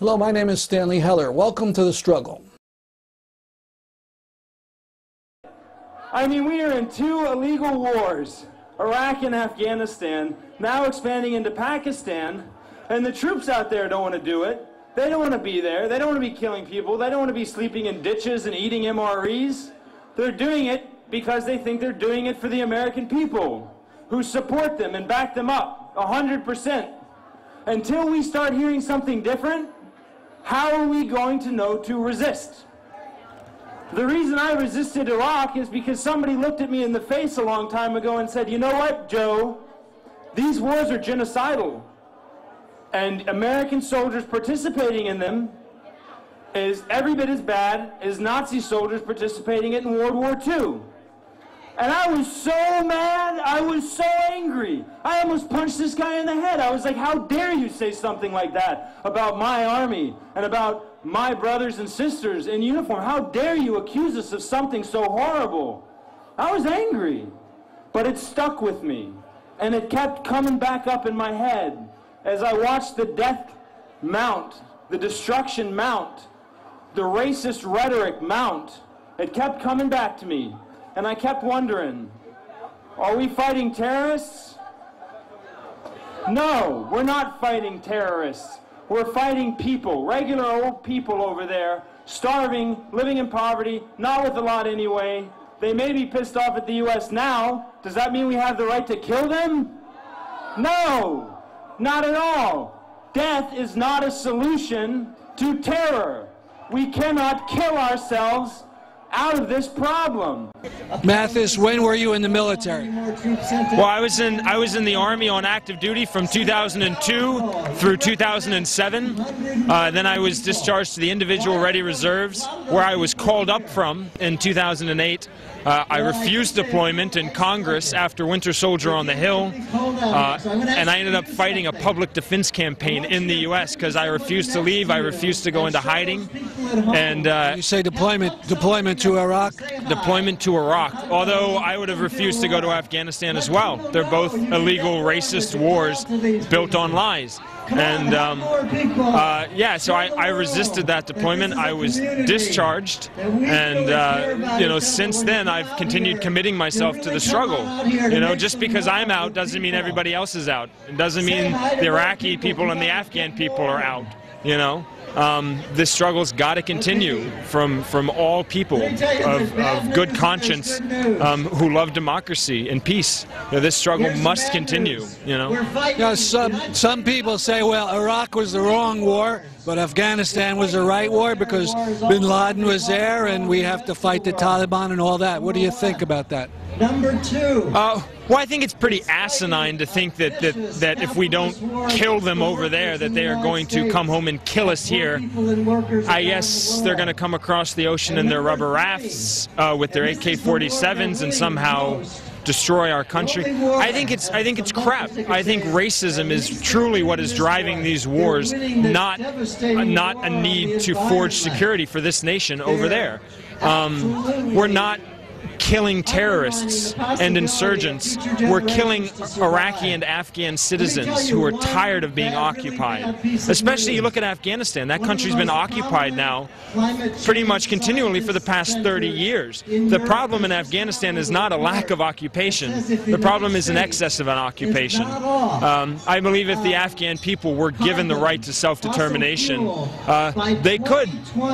Hello, my name is Stanley Heller. Welcome to The Struggle. I mean, we are in two illegal wars, Iraq and Afghanistan, now expanding into Pakistan, and the troops out there don't want to do it. They don't want to be there. They don't want to be killing people. They don't want to be sleeping in ditches and eating MREs. They're doing it because they think they're doing it for the American people, who support them and back them up 100%. Until we start hearing something different, how are we going to know to resist? The reason I resisted Iraq is because somebody looked at me in the face a long time ago and said, you know what, Joe, these wars are genocidal, and American soldiers participating in them is every bit as bad as Nazi soldiers participating in World War II. And I was so mad, I was so angry. I almost punched this guy in the head. I was like, how dare you say something like that about my army and about my brothers and sisters in uniform? How dare you accuse us of something so horrible? I was angry, but it stuck with me. And it kept coming back up in my head as I watched the death mount, the destruction mount, the racist rhetoric mount. It kept coming back to me. And I kept wondering, are we fighting terrorists? No, we're not fighting terrorists. We're fighting people, regular old people over there, starving, living in poverty, not with a lot anyway. They may be pissed off at the U.S. now. Does that mean we have the right to kill them? No, not at all. Death is not a solution to terror. We cannot kill ourselves out of this problem. Mathis, when were you in the military? Well, I was in the Army on active duty from 2002 through 2007. Then I was discharged to the Individual Ready Reserves, where I was called up from in 2008. I refused deployment in Congress after Winter Soldier on the Hill, and I ended up fighting a public defense campaign in the U.S. because I refused to leave. I refused to go into hiding. And you say deployment to Iraq? Deployment to Iraq, although I would have refused to go to Afghanistan as well. They're both illegal, racist wars built on lies. And yeah, so I resisted that deployment. I was discharged, and you know, since then I've continued committing myself to the struggle. You know, just because I'm out doesn't mean everybody else is out. It doesn't mean the Iraqi people and the Afghan people are out. You know, this struggle's got to continue from all people of good conscience who love democracy and peace. You know, this struggle must continue. You know, some people say, well, Iraq was the wrong war, but Afghanistan was the right war because Bin Laden was there, and we have to fight the Taliban and all that. What do you think about that? Number two. Well, I think it's pretty asinine to think that if we don't kill them over there, that they are going to come home and kill us here. I guess they're going to come across the ocean in their rubber rafts with their AK-47s and somehow destroy our country. I think it's crap. I think racism is truly what is driving these wars, not a need to forge security for this nation over there. We're not killing terrorists and insurgents. We're killing Iraqi and Afghan citizens who are tired of being occupied. Especially, you look at Afghanistan. That country's been occupied now pretty much continually for the past 30 years. The problem in Afghanistan is not a lack of occupation. The problem is an excess of an occupation. I believe if the Afghan people were given the right to self-determination, they could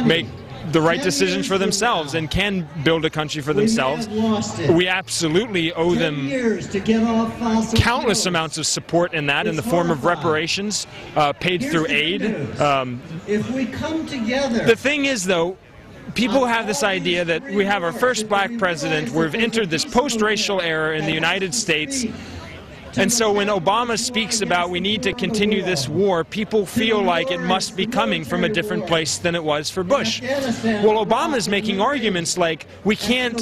make the right decisions for themselves and can build a country for themselves. We absolutely owe them countless amounts of support in that, in the form of reparations paid through aid. If we come together. The thing is, though, people have this idea that we have our first black president, we've entered this post-racial era in the United States. And so when Obama speaks about we need to continue this war, people feel like it must be coming from a different place than it was for Bush. Well, Obama's making arguments like we can't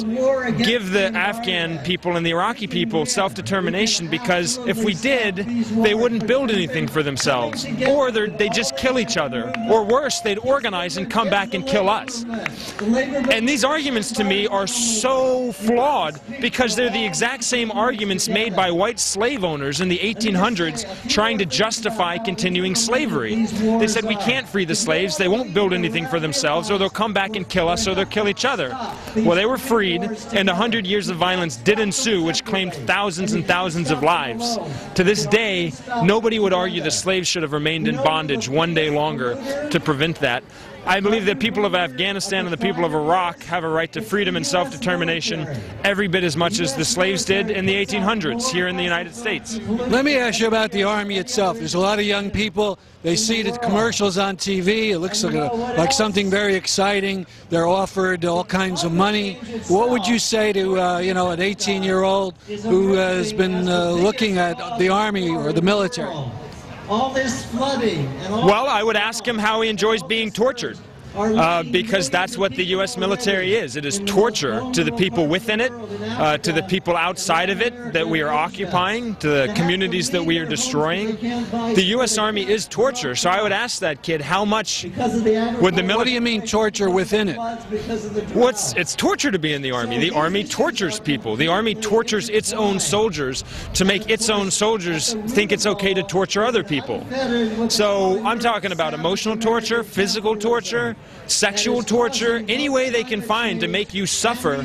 give the Afghan people and the Iraqi people self-determination because if we did, they wouldn't build anything for themselves. Or they'd just kill each other. Or worse, they'd organize and come back and kill us. And these arguments to me are so flawed because they're the exact same arguments made by white slave slave owners in the 1800s trying to justify continuing slavery. They said, we can't free the slaves, they won't build anything for themselves, or they'll come back and kill us, or they'll kill each other. Well, they were freed, and 100 years of violence did ensue, which claimed thousands and thousands of lives. To this day, nobody would argue the slaves should have remained in bondage one day longer to prevent that. I believe that people of Afghanistan and the people of Iraq have a right to freedom and self-determination every bit as much as the slaves did in the 1800s here in the United States. Let me ask you about the Army itself. There's a lot of young people. They see the commercials on TV. It looks like something very exciting. They're offered all kinds of money. What would you say to you know, an 18-year-old who has been looking at the Army or the military? All this flooding and all. Well, I would ask him how he enjoys being tortured. Because that's what the U.S. military is. It is torture to the people within it, to the people outside of it that we are occupying, to the communities that we are destroying. The U.S. Army is torture. So I would ask that kid, how much would the military... What do you mean torture within it? Well, it's torture to be in the Army. The Army tortures people. The Army tortures its own soldiers to make its own soldiers think it's okay to torture other people. So I'm talking about emotional torture, physical torture, sexual torture, any way they can find to make you suffer,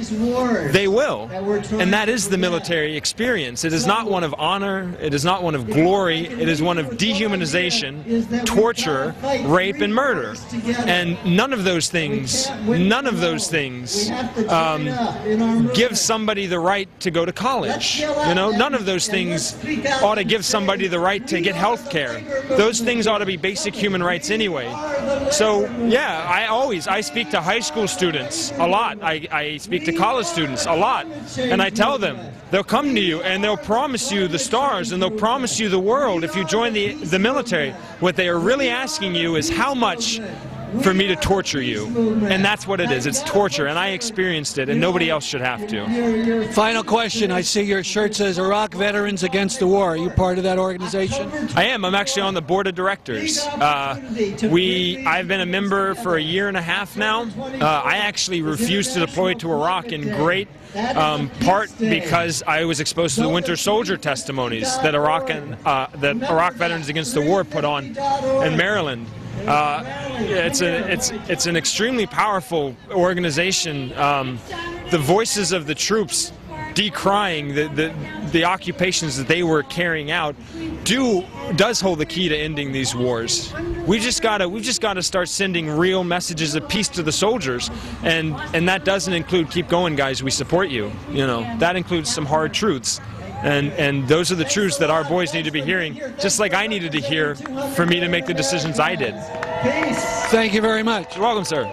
they will. And that is the military experience. It is not one of honor, it is not one of glory, it is one of dehumanization, torture, rape, and murder. And none of those things give somebody the right to go to college. You know, none of those things ought to give somebody the right to get health care. Those things ought to be basic human rights anyway. So, yeah, I speak to high school students a lot. I speak to college students a lot. And I tell them, they'll come to you and they'll promise you the stars and they'll promise you the world if you join the military. What they are really asking you is how much for me to torture you. And that's what it is. It's torture. And I experienced it, and nobody else should have to. Final question. I see your shirt says Iraq Veterans Against the War. Are you part of that organization? I am. I'm actually on the board of directors. I've been a member for 1.5 years now. I actually refused to deploy to Iraq in great part because I was exposed to the Winter Soldier testimonies that Iraq Veterans Against the War put on in Maryland. It's an extremely powerful organization. The voices of the troops decrying the occupations that they were carrying out does hold the key to ending these wars. We've just got to start sending real messages of peace to the soldiers, and that doesn't include keep going, guys, we support you. You know, that includes some hard truths. And those are the truths that our boys need to be hearing, just like I needed to hear for me to make the decisions I did. Thank you very much. You're welcome, sir.